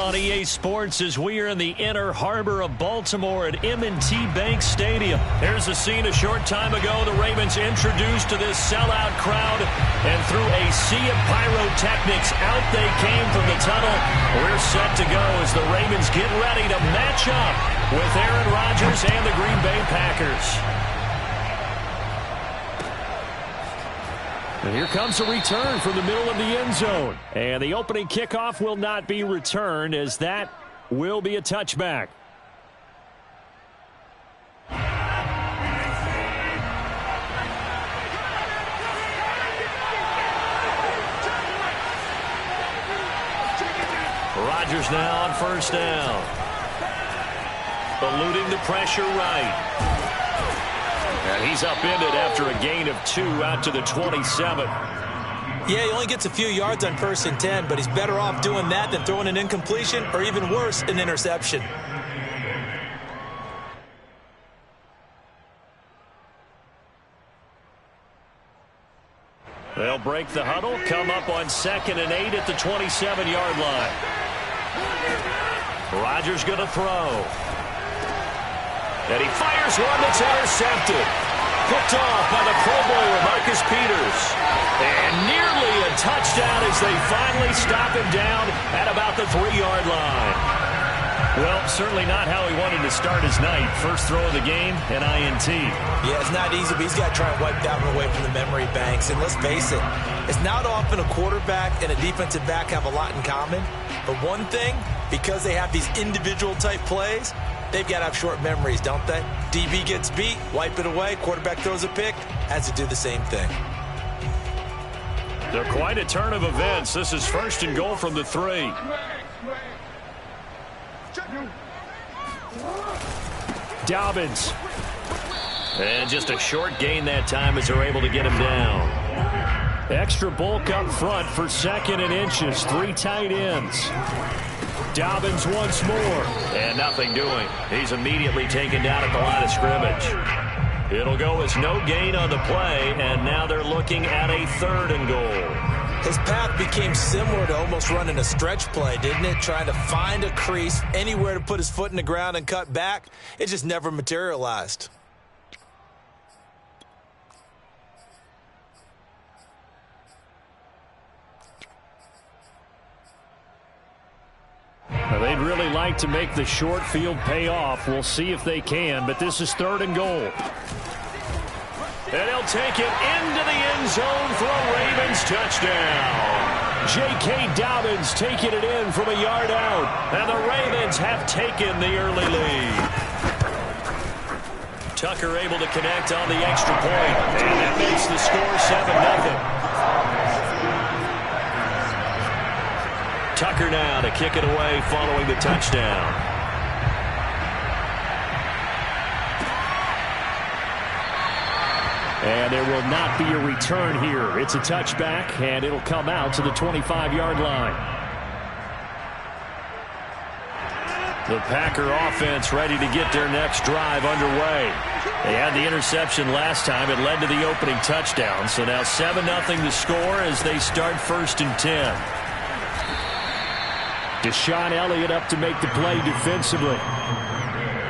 On EA Sports as we are in the inner harbor of Baltimore at M&T Bank Stadium. Here's a scene a short time ago. The Ravens introduced to this sellout crowd, and through a sea of pyrotechnics, out they came from the tunnel. We're set to go as the Ravens get ready to match up with Aaron Rodgers and the Green Bay Packers. And here comes a return from the middle of the end zone. And the opening kickoff will not be returned, as that will be a touchback. Rodgers now on first down. Eluding the pressure right. And he's upended after a gain of 2 out to the 27. Yeah, he only gets a few yards on 1st and 10, but he's better off doing that than throwing an incompletion or, even worse, an interception. They'll break the huddle, come up on 2nd and 8 at the 27-yard line. Rodgers going to throw. And he fires one that's intercepted. Picked off by the Pro Bowler, Marcus Peters. And nearly a touchdown as they finally stop him down at about the 3-yard line. Well, certainly not how he wanted to start his night. First throw of the game, an INT. Yeah, it's not easy, but he's got to try and wipe that one away from the memory banks. And let's face it, it's not often a quarterback and a defensive back have a lot in common. But one thing, because they have these individual type plays, they've got to have short memories, don't they? DB gets beat, wipe it away. Quarterback throws a pick, has to do the same thing. They're quite a turn of events. This is 1st and goal from the 3. Dobbins. And just a short gain that time as they're able to get him down. Extra bulk up front for 2nd and inches. 3 tight ends. Dobbins once more. And nothing doing. He's immediately taken down at the line of scrimmage. It'll go as no gain on the play, and now they're looking at a 3rd and goal. His path became similar to almost running a stretch play, didn't it? Trying to find a crease, anywhere to put his foot in the ground and cut back. It just never materialized. They'd really like to make the short field pay off. We'll see if they can, but this is 3rd and goal. And he'll take it into the end zone for a Ravens touchdown. J.K. Dobbins taking it in from a yard out. And the Ravens have taken the early lead. Tucker able to connect on the extra point. And that makes the score 7-0. Tucker now to kick it away following the touchdown. And there will not be a return here. It's a touchback, and it'll come out to the 25-yard line. The Packer offense ready to get their next drive underway. They had the interception last time. It led to the opening touchdown. So now 7-0 the score as they start 1st and 10. Deshaun Elliott up to make the play defensively.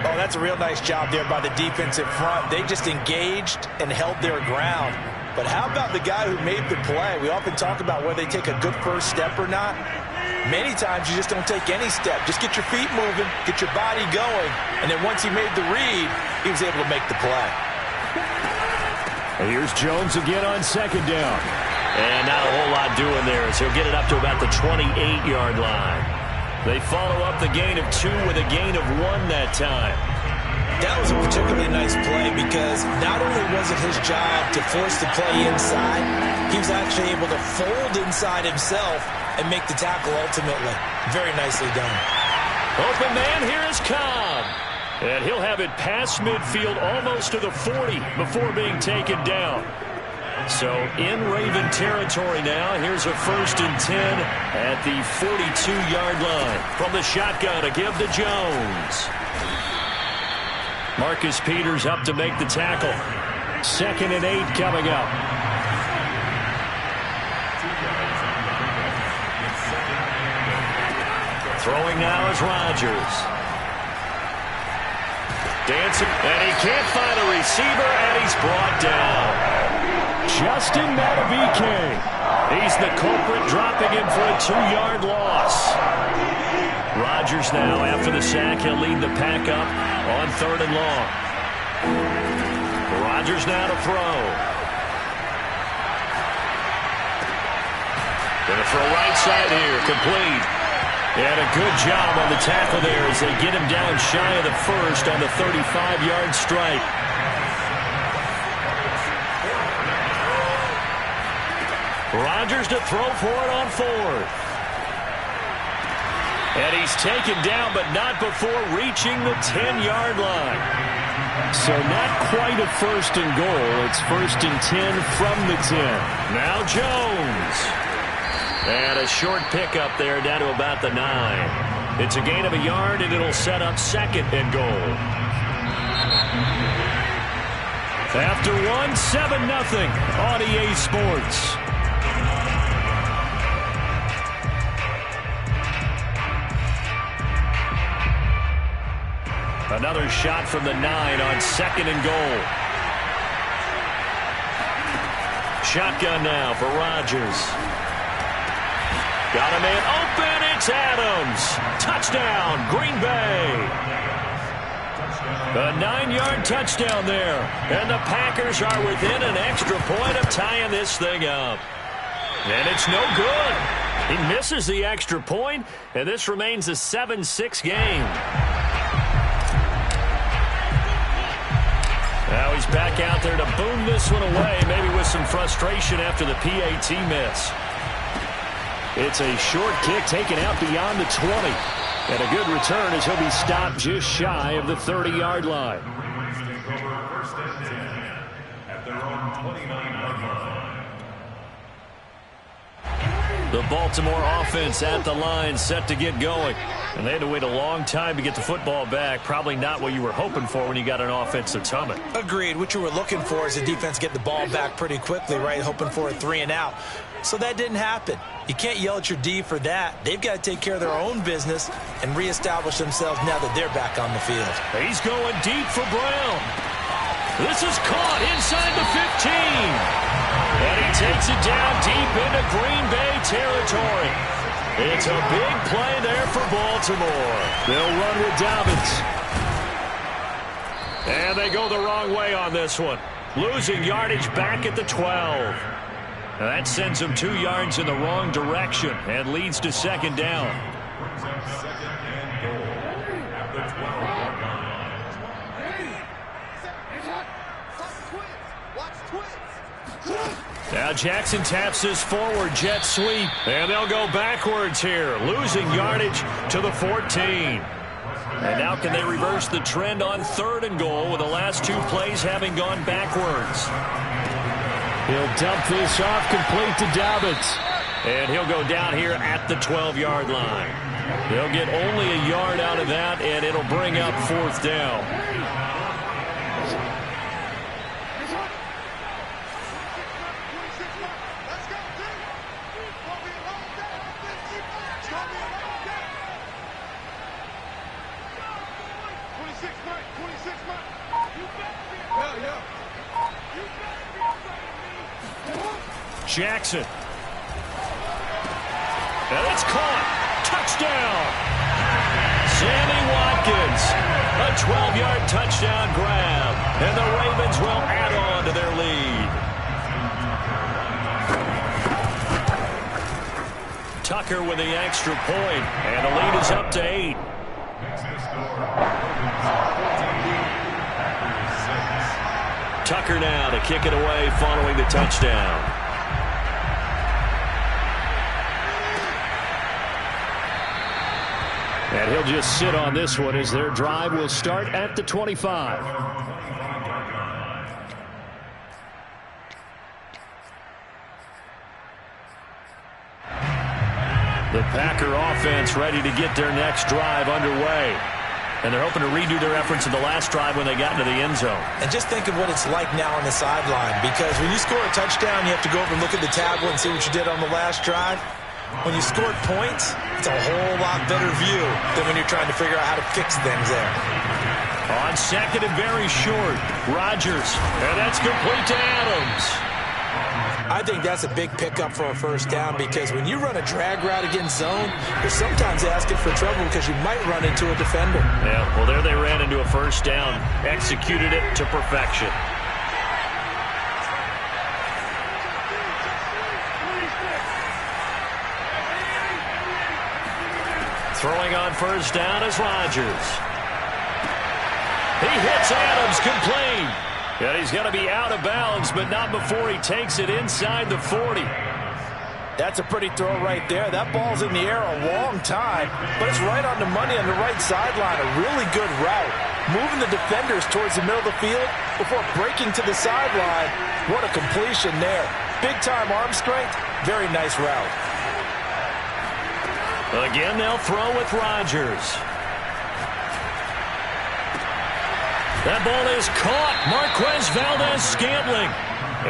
Oh, that's a real nice job there by the defensive front. They just engaged and held their ground. But how about the guy who made the play? We often talk about whether they take a good first step or not. Many times you just don't take any step. Just get your feet moving, get your body going, and then once he made the read, he was able to make the play. And here's Jones again on 2nd down. And not a whole lot doing there as he'll get it up to about the 28-yard line. They follow up the gain of 2 with a gain of 1 that time. That was a particularly nice play because not only was it his job to force the play inside, he was actually able to fold inside himself and make the tackle ultimately. Very nicely done. Open man, here is Cobb. And he'll have it past midfield almost to the 40 before being taken down. So in Raven territory now. Here's a 1st and 10 at the 42-yard line. From the shotgun, a give to Jones. Marcus Peters up to make the tackle. 2nd and 8 coming up. Throwing now is Rodgers. Dancing, and he can't find a receiver, and he's brought down. Justin Madubuike. He's the culprit, dropping him for a 2-yard loss. Rodgers now, after the sack, he'll lead the pack up on 3rd and long. Rodgers now to throw. Going to throw right side here, complete. And a good job on the tackle there as they get him down shy of the first on the 35-yard strike. Rodgers to throw for it on 4th. And he's taken down, but not before reaching the 10-yard line. So not quite a 1st and goal. It's 1st and 10 from the 10. Now Jones. And a short pickup there down to about the 9. It's a gain of a yard, and it'll set up 2nd and goal. After 1, 7-0 on EA Sports. Another shot from the 9 on 2nd and goal. Shotgun now for Rodgers. Got a man open. It's Adams. Touchdown, Green Bay. A 9-yard touchdown there. And the Packers are within an extra point of tying this thing up. And it's no good. He misses the extra point, and this remains a 7-6 game. Now he's back out there to boom this one away, maybe with some frustration after the PAT miss. It's a short kick taken out beyond the 20. And a good return as he'll be stopped just shy of the 30-yard line. The Baltimore offense at the line, set to get going. And they had to wait a long time to get the football back. Probably not what you were hoping for when you got an offense that's humming. Agreed. What you were looking for is the defense get the ball back pretty quickly, right? Hoping for a 3 and out. So that didn't happen. You can't yell at your D for that. They've got to take care of their own business and reestablish themselves now that they're back on the field. He's going deep for Brown. This is caught inside the 15. And he takes it down deep into Green Bay territory. It's a big play there for Baltimore. They'll run with Dobbins. And they go the wrong way on this one. Losing yardage back at the 12. That sends him 2 yards in the wrong direction and leads to 2nd down. Now Jackson taps this forward jet sweep, and they'll go backwards here, losing yardage to the 14. And now can they reverse the trend on 3rd and goal with the last 2 plays having gone backwards? He'll dump this off complete to Dobbins. And he'll go down here at the 12-yard line. They'll get only a yard out of that, and it'll bring up 4th down. Jackson. And it's caught. Touchdown. Sammy Watkins. A 12-yard touchdown grab. And the Ravens will add on to their lead. Tucker with the extra point. And the lead is up to 8. Tucker now to kick it away following the touchdown. And he'll just sit on this one as their drive will start at the 25. The Packer offense ready to get their next drive underway. And they're hoping to redo their efforts in the last drive when they got into the end zone. And just think of what it's like now on the sideline, because when you score a touchdown, you have to go over and look at the tablet and see what you did on the last drive. When you scored points, it's a whole lot better view than when you're trying to figure out how to fix things there. On second and very short, Rodgers, and that's complete to Adams. I think that's a big pickup for a first down because when you run a drag route against zone, you're sometimes asking for trouble because you might run into a defender. Yeah, well, there they ran into a first down, executed it to perfection. Throwing on first down is Rodgers. He hits Adams complete. And he's going to be out of bounds, but not before he takes it inside the 40. That's a pretty throw right there. That ball's in the air a long time, but it's right on the money on the right sideline. A really good route. Moving the defenders towards the middle of the field before breaking to the sideline. What a completion there. Big-time arm strength. Very nice route. Again, they'll throw with Rodgers. That ball is caught. Marquez Valdez-Scantling.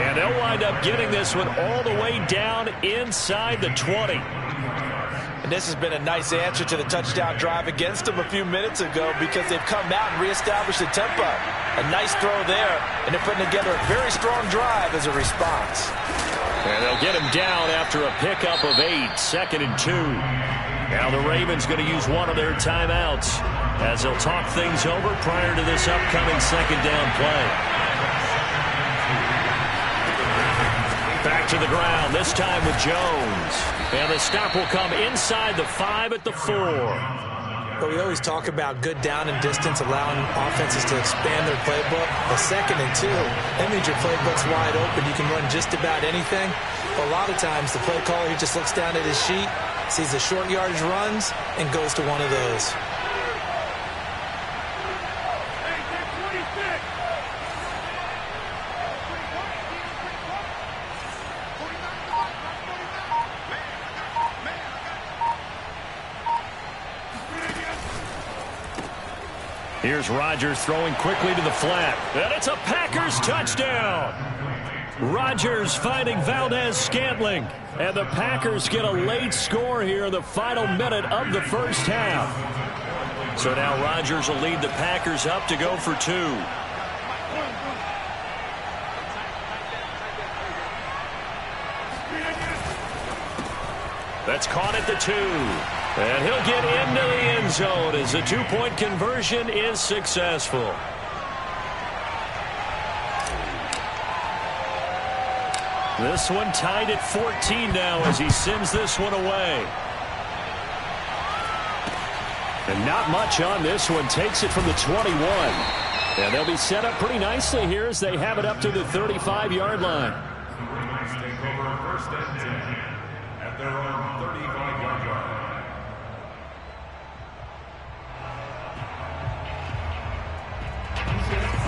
And they'll wind up getting this one all the way down inside the 20. And this has been a nice answer to the touchdown drive against them a few minutes ago because they've come out and reestablished the tempo. A nice throw there, and they're putting together a very strong drive as a response. And they'll get him down after a pickup of 8, 2nd and 2. Now the Ravens going to use one of their timeouts as they'll talk things over prior to this upcoming second down play. Back to the ground, this time with Jones. And the stop will come inside the 5 at the 4. But we always talk about good down and distance, allowing offenses to expand their playbook. A 2nd and 2, that means your playbook's wide open. You can run just about anything. But a lot of times, the play caller, he just looks down at his sheet, sees the short yardage runs, and goes to one of those. Here's Rodgers throwing quickly to the flat. And it's a Packers touchdown. Rodgers finding Valdez-Scantling. And the Packers get a late score here in the final minute of the first half. So now Rodgers will lead the Packers up to go for 2. That's caught at the 2. And he'll get into the end zone as the 2-point conversion is successful. This one tied at 14 now as he sends this one away. And not much on this one. Takes it from the 21. And they'll be set up pretty nicely here as they have it up to the 35-yard line. First and 10 at their own 35-yard line.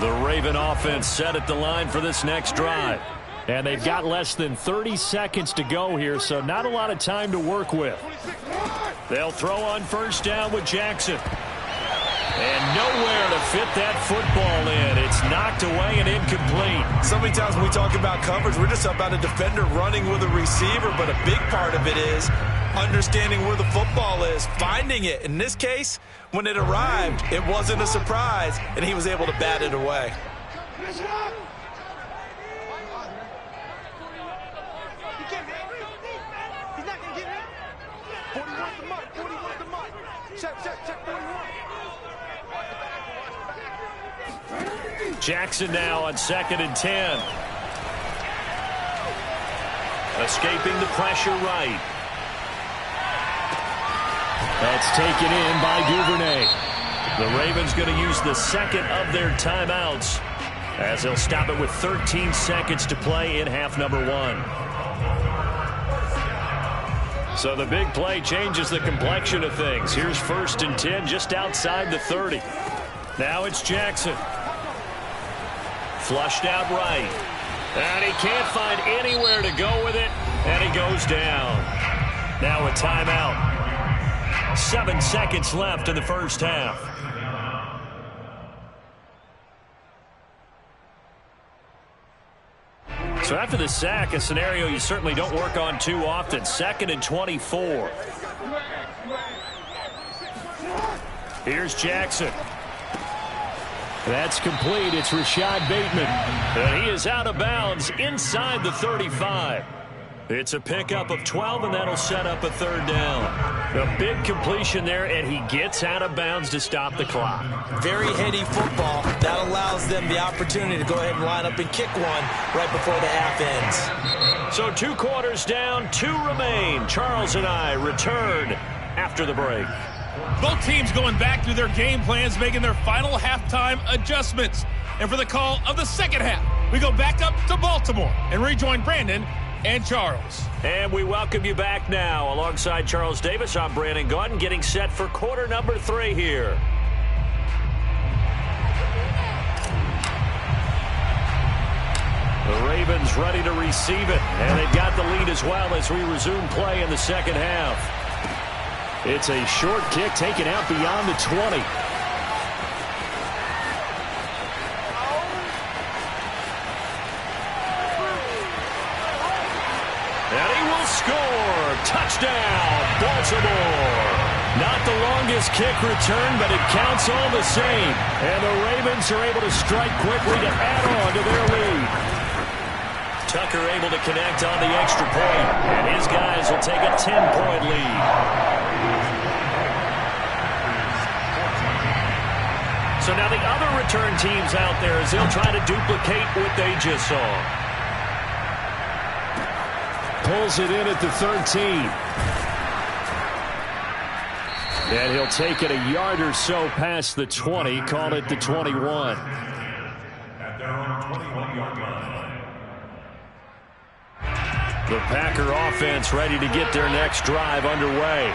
The Raven offense set at the line for this next drive. And they've got less than 30 seconds to go here, so not a lot of time to work with. They'll throw on first down with Jackson. And nowhere to fit that football in. It's knocked away and incomplete. So many times when we talk about coverage, we're just about a defender running with a receiver, but a big part of it is understanding where the football is, finding it. In this case, when it arrived, it wasn't a surprise, and he was able to bat it away. Jackson now on 2nd and 10. Escaping the pressure right. That's taken in by Duvernay. The Ravens going to use the second of their timeouts as they'll stop it with 13 seconds to play in half number 1. So the big play changes the complexion of things. Here's 1st and 10 just outside the 30. Now it's Jackson. Flushed out right. And he can't find anywhere to go with it. And he goes down. Now a timeout. 7 seconds left in the first half. So after the sack, a scenario you certainly don't work on too often. 2nd and 24. Here's Jackson. That's complete. It's Rashad Bateman. And he is out of bounds inside the 35. It's a pickup of 12, and that'll set up a 3rd down. A big completion there, and he gets out of bounds to stop the clock. Very heady football. That allows them the opportunity to go ahead and line up and kick one right before the half ends. So 2 quarters down, 2 remain. Charles and I return after the break. Both teams going back through their game plans, making their final halftime adjustments. And for the call of the second half, we go back up to Baltimore and rejoin Brandon and Charles. And we welcome you back now. Alongside Charles Davis, I'm Brandon Gaudin, getting set for quarter number 3 here. The Ravens ready to receive it, and they've got the lead as well as we resume play in the second half. It's a short kick taken out beyond the 20. And he will score. Touchdown, Baltimore. Not the longest kick return, but it counts all the same. And the Ravens are able to strike quickly to add on to their lead. Tucker able to connect on the extra point, and his guys will take a 10-point lead. So now the other return teams out there as they'll try to duplicate what they just saw. Pulls it in at the 13. And he'll take it a yard or so past the 20, call it the 21. At their own 21-yard line. The Packer offense ready to get their next drive underway.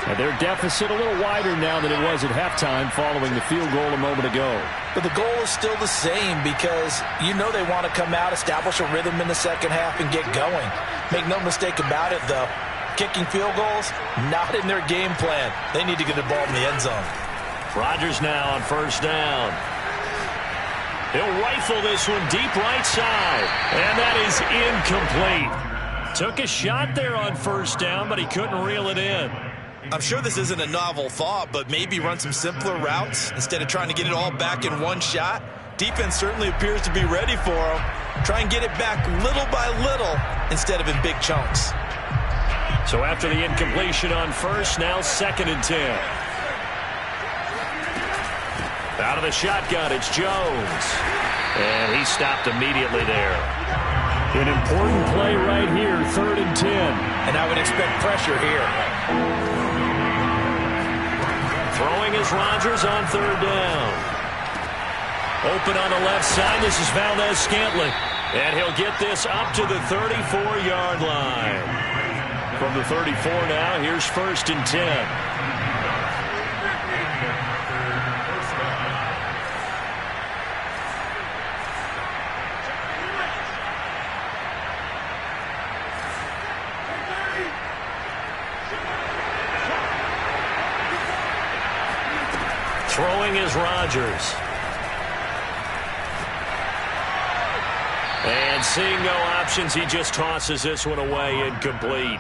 And their deficit a little wider now than it was at halftime following the field goal a moment ago. But the goal is still the same because you know they want to come out, establish a rhythm in the second half, and get going. Make no mistake about it, though. Kicking field goals, not in their game plan. They need to get the ball in the end zone. Rodgers now on 1st down. He'll rifle this one deep right side. And that is incomplete. Took a shot there on 1st down, but he couldn't reel it in. I'm sure this isn't a novel thought, but maybe run some simpler routes instead of trying to get it all back in one shot. Defense certainly appears to be ready for him. Try and get it back little by little instead of in big chunks. So after the incompletion on 1st, now 2nd and 10. Out of the shotgun, it's Jones. And he stopped immediately there. An important play right here, 3rd and 10. And I would expect pressure here. Throwing is Rodgers on 3rd down. Open on the left side. This is Valdez-Scantling. And he'll get this up to the 34-yard line. From the 34 now, here's 1st and 10. Throwing is Rodgers. And seeing no options, he just tosses this one away, incomplete.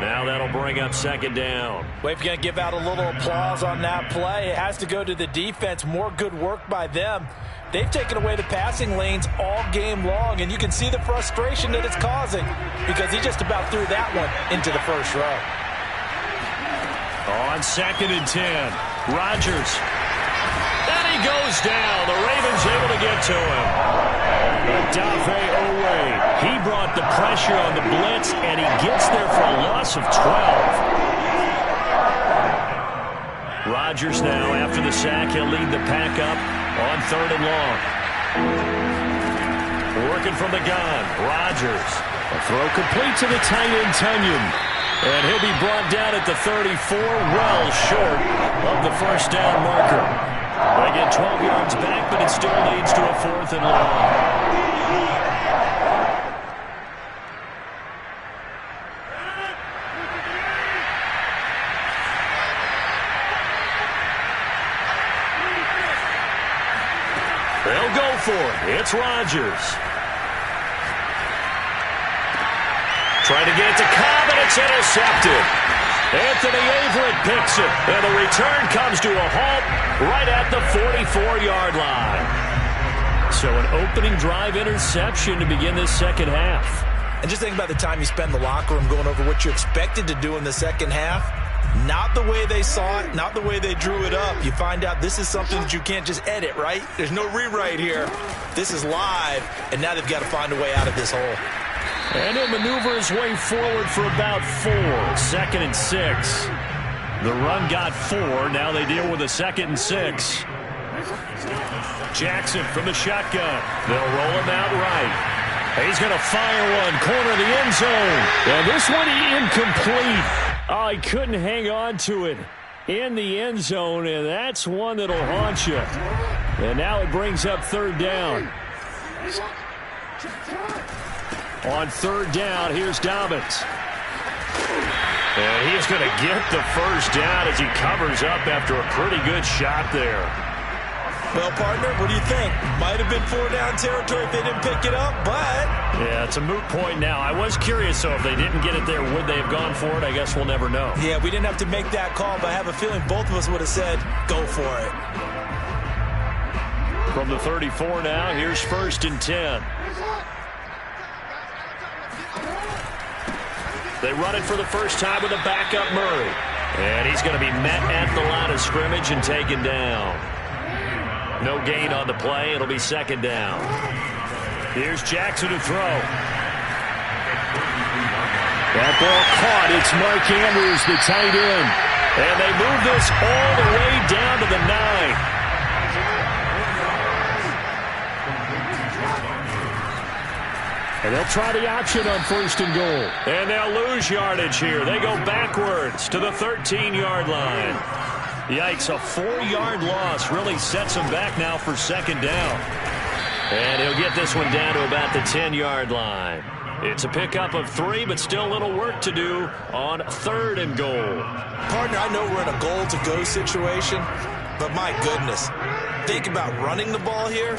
Now that'll bring up 2nd down. Well, if you're going to give out a little applause on that play, it has to go to the defense. More good work by them. They've taken away the passing lanes all game long, and you can see the frustration that it's causing because he just about threw that one into the 1st row. On 2nd and 10, Rodgers. And he goes down. The Ravens able to get to him. Odafe Owe. He brought the pressure on the blitz, and he gets there for a loss of 12. Rodgers now, after the sack, he'll lead the pack up on 3rd and long. Working from the gun, Rodgers. A throw complete to the tight end, Tunyon. And he'll be brought down at the 34, well short of the 1st down marker. They get 12 yards back, but it still leads to a 4th and long. They'll go for it. It's Rodgers. trying to get it to Cobb, and it's intercepted. Anthony Averett picks it, and the return comes to a halt right at the 44-yard line. So an opening drive interception to begin this second half. And just think about the time you spend in the locker room going over what you expected to do in the second half. Not the way they saw it, not the way they drew it up. You find out this is something that you can't just edit, right? There's no rewrite here. This is live, and now they've got to find a way out of this hole. And he'll maneuver his way forward for about 4. 2nd and 6. The run got 4. Now they deal with a 2nd and 6. Jackson from the shotgun. They'll roll him out right. He's going to fire one. Corner of the end zone. And this one incomplete. Oh, he couldn't hang on to it in the end zone, and that's one that'll haunt you. And now it brings up 3rd down. On 3rd down, here's Dobbins. And he's going to get the first down as he covers up after a pretty good shot there. Well, partner, what do you think? Might have been 4-down territory if they didn't pick it up, but... Yeah, it's a moot point now. I was curious, though, if they didn't get it there, would they have gone for it? I guess we'll never know. Yeah, we didn't have to make that call, but I have a feeling both of us would have said, go for it. From the 34 now, here's 1st and 10. They run it for the first time with a backup Murray. And he's going to be met at the line of scrimmage and taken down. No gain on the play. It'll be 2nd down. Here's Jackson to throw. That ball caught. It's Mark Andrews, the tight end. And they move this all the way down to the 9. And they'll try the option on 1st and goal. And they'll lose yardage here. They go backwards to the 13-yard line. Yikes, a 4-yard loss really sets him back now for 2nd down. And he'll get this one down to about the 10-yard line. It's a pickup of 3, but still a little work to do on 3rd and goal. Partner, I know we're in a goal-to-go situation, but my goodness, think about running the ball here.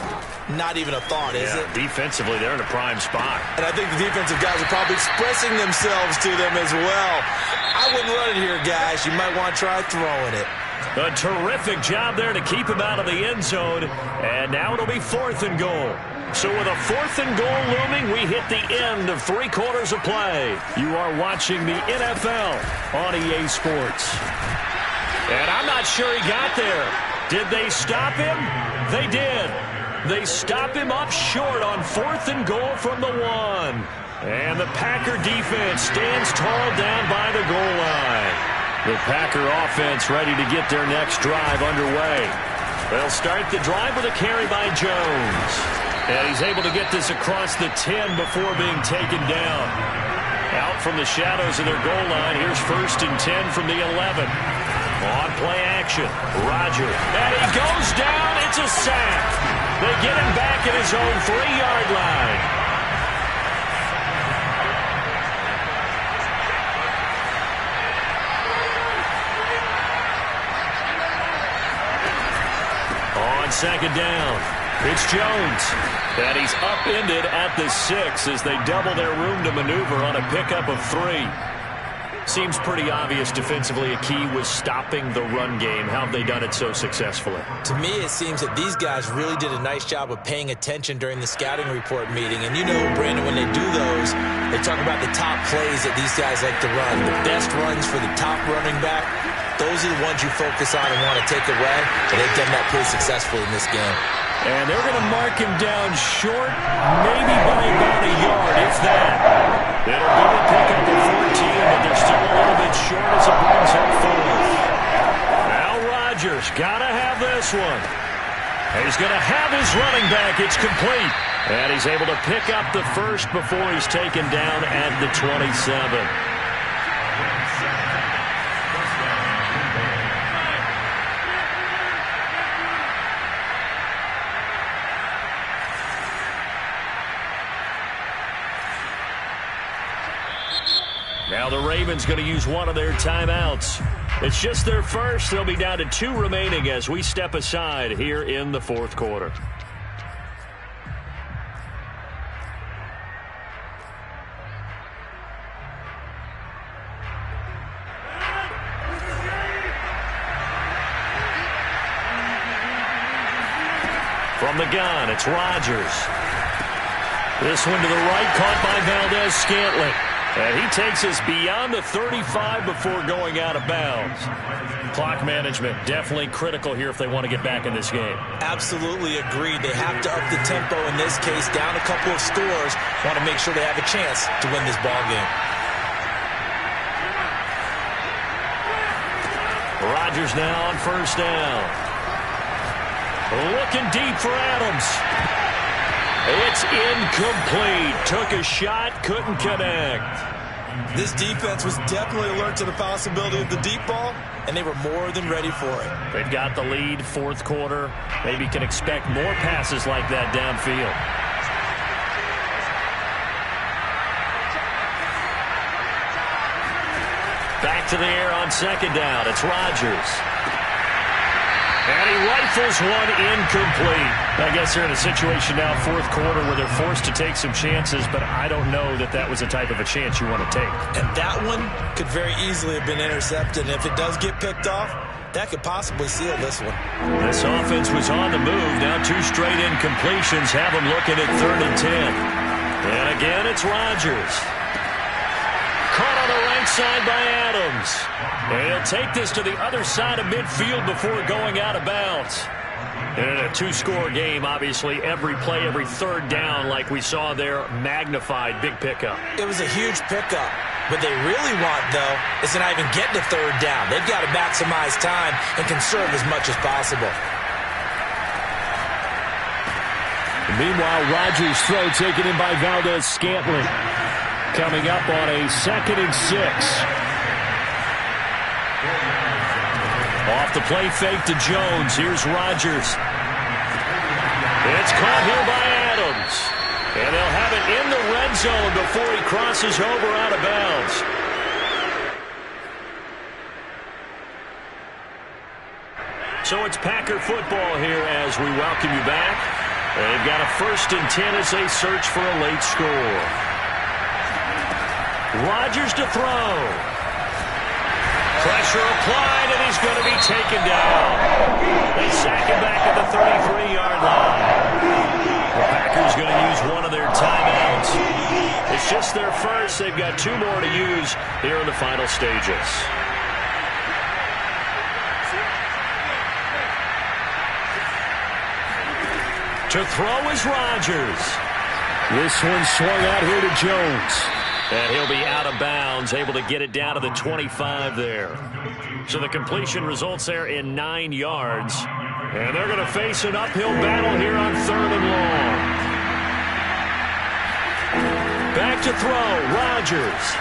Not even a thought, is it? Defensively, they're in a prime spot. And I think the defensive guys are probably expressing themselves to them as well. I wouldn't run it here, guys. You might want to try throwing it. A terrific job there to keep him out of the end zone. And now it'll be 4th and goal. So with a 4th and goal looming, we hit the end of 3 quarters of play. You are watching the NFL on EA Sports. And I'm not sure he got there. Did they stop him? They did. They stop him up short on 4th and goal from the 1. And the Packer defense stands tall down by the goal line. The Packer offense ready to get their next drive underway. They'll start the drive with a carry by Jones. And he's able to get this across the 10 before being taken down. Out from the shadows of their goal line, here's 1st and 10 from the 11. On play action, Roger. And he goes down. It's a sack. They get him back at his own 3-yard line. On 2nd down, it's Jones. And he's upended at the 6 as they double their room to maneuver on a pickup of 3. Seems pretty obvious defensively a key was stopping the run game. How have they done it so successfully? To me, it seems that these guys really did a nice job of paying attention during the scouting report meeting. And you know, Brandon, when they do those, they talk about the top plays that these guys like to run. The best runs for the top running back, those are the ones you focus on and want to take away. And they've done that pretty successfully in this game. And they're going to mark him down short, maybe by about a yard, if that. It'll be a pickup of 14, but they're still a little bit short as it brings up 4th. Now Rodgers got to have this one. He's going to have his running back. It's complete. And he's able to pick up the first before he's taken down at the 27. Now the Ravens going to use one of their timeouts. It's just their first. They'll be down to 2 remaining as we step aside here in the 4th quarter. From the gun, it's Rodgers. This one to the right, caught by Valdez-Scantling. And he takes us beyond the 35 before going out of bounds. Clock management definitely critical here if they want to get back in this game. Absolutely agreed. They have to up the tempo in this case, down a couple of scores. Want to make sure they have a chance to win this ball game. Rodgers now on first down. Looking deep for Adams. It's incomplete. Took a shot, couldn't connect. This defense was definitely alert to the possibility of the deep ball, and they were more than ready for it. They've got the lead, fourth quarter. Maybe can expect more passes like that downfield. Back to the air on second down. It's Rodgers. And he rifles one incomplete. I guess they're in a situation now, fourth quarter, where they're forced to take some chances, but I don't know that that was the type of a chance you want to take. And that one could very easily have been intercepted. And if it does get picked off, that could possibly seal this one. This offense was on the move. Now 2 straight incompletions have them looking at 3rd and 10. And again, it's Rodgers. Caught on the right side by Adams. And he'll take this to the other side of midfield before going out of bounds. And in a 2-score game, obviously, every play, every third down, like we saw there, magnified, big pickup. It was a huge pickup. What they really want, though, is to not even get to 3rd down. They've got to maximize time and conserve as much as possible. Meanwhile, Rodgers' throw taken in by Valdez-Scantling. Coming up on a 2nd and 6. Off the play fake to Jones. Here's Rodgers. It's caught here by Adams. And they'll have it in the red zone before he crosses over out of bounds. So it's Packer football here as we welcome you back. They've got a 1st and 10 as they search for a late score. Rodgers to throw. Pressure applied, and he's going to be taken down. They sack him back at the 33-yard line. The Packers going to use one of their timeouts. It's just their first. They've got 2 more to use here in the final stages. To throw is Rodgers. This one swung out here to Jones. And he'll be out of bounds, able to get it down to the 25 there. So the completion results there in 9 yards. And they're going to face an uphill battle here on 3rd and long. Back to throw, Rodgers.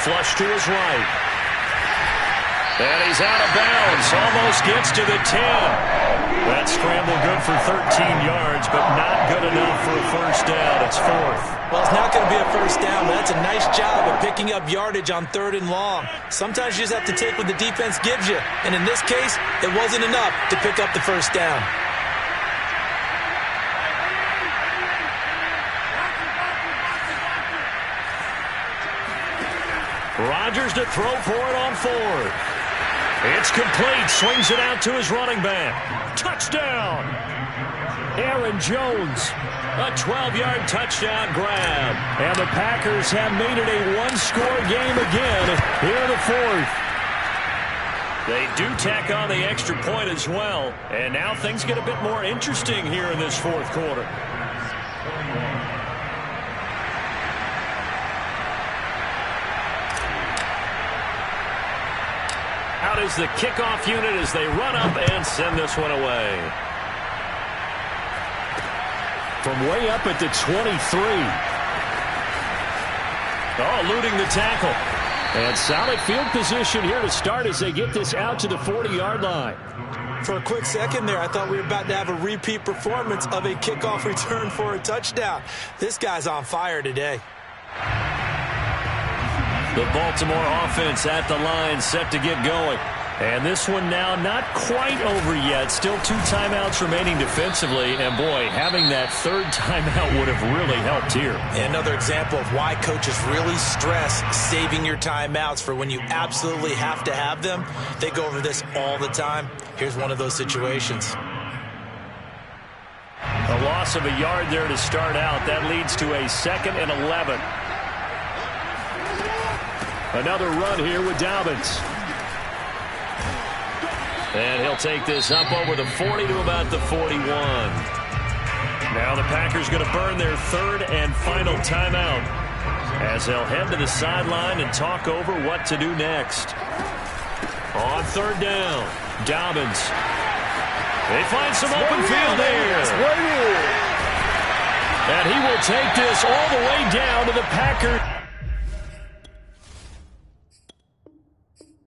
Flush to his right. And he's out of bounds, almost gets to the 10. That scramble good for 13 yards, but not good enough for a first down. It's 4th. Well, it's not going to be a first down, but that's a nice job of picking up yardage on 3rd and long. Sometimes you just have to take what the defense gives you. And in this case, it wasn't enough to pick up the first down. Rodgers to throw for it on 4th. It's complete. Swings it out to his running back. Touchdown. Aaron Jones. A 12-yard touchdown grab. And the Packers have made it a 1-score game again here in the 4th. They do tack on the extra point as well. And now things get a bit more interesting here in this 4th quarter. Out is the kickoff unit as they run up and send this one away. From way up at the 23. Oh, eluding the tackle. And solid field position here to start as they get this out to the 40-yard line. For a quick second there, I thought we were about to have a repeat performance of a kickoff return for a touchdown. This guy's on fire today. The Baltimore offense at the line, set to get going. And this one now not quite over yet. Still 2 timeouts remaining defensively. And, boy, having that 3rd timeout would have really helped here. Another example of why coaches really stress saving your timeouts for when you absolutely have to have them. They go over this all the time. Here's one of those situations. A loss of a yard there to start out. That leads to a 2nd and 11. Another run here with Dobbins. And he'll take this up over the 40 to about the 41. Now the Packers going to burn their 3rd and final timeout as they'll head to the sideline and talk over what to do next. On 3rd down, Dobbins. They find some open field there. And he will take this all the way down to the Packers.